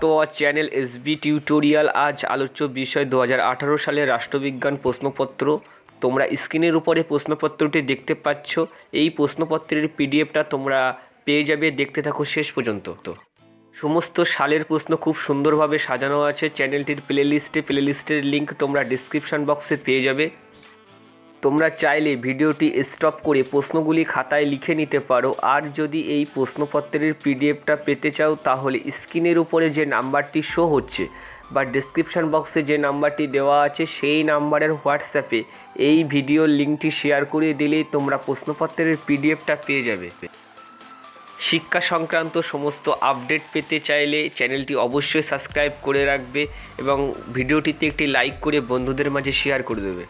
To our channel SB tutorial. আজ আলোচ্য বিষয় 2018 সালের রাষ্ট্রবিজ্ঞান প্রশ্নপত্র। তোমরা স্ক্রিনের উপরে প্রশ্নপত্রটি দেখতে পাচ্ছ। এই প্রশ্নপত্রের পিডিএফটা তোমরা পেয়ে যাবে, দেখতে থাকো শেষ পর্যন্ত। সমস্ত সালের প্রশ্ন খুব সুন্দরভাবে সাজানো আছে চ্যানেলটির প্লেলিস্টের লিঙ্ক তোমরা ডিসক্রিপশান বক্সে পেয়ে যাবে। তোমরা চাইলে ভিডিওটি স্টপ করে প্রশ্নগুলি খাতায় লিখে নিতে পারো। আর যদি এই প্রশ্নপত্রের পিডিএফটা পেতে চাও তাহলে স্ক্রিনের উপরে যে নাম্বারটি শো হচ্ছে বা ডিসক্রিপশান বক্সে যে নাম্বারটি দেওয়া আছে সেই নাম্বারের হোয়াটসঅ্যাপে এই ভিডিওর লিঙ্কটি শেয়ার করে দিলেই তোমরা প্রশ্নপত্রের পিডিএফটা পেয়ে যাবে। শিক্ষা সংক্রান্ত সমস্ত আপডেট পেতে চাইলে চ্যানেলটি অবশ্যই সাবস্ক্রাইব করে রাখবে এবং ভিডিওটিতে একটি লাইক করে বন্ধুদের মাঝে শেয়ার করে দেবে।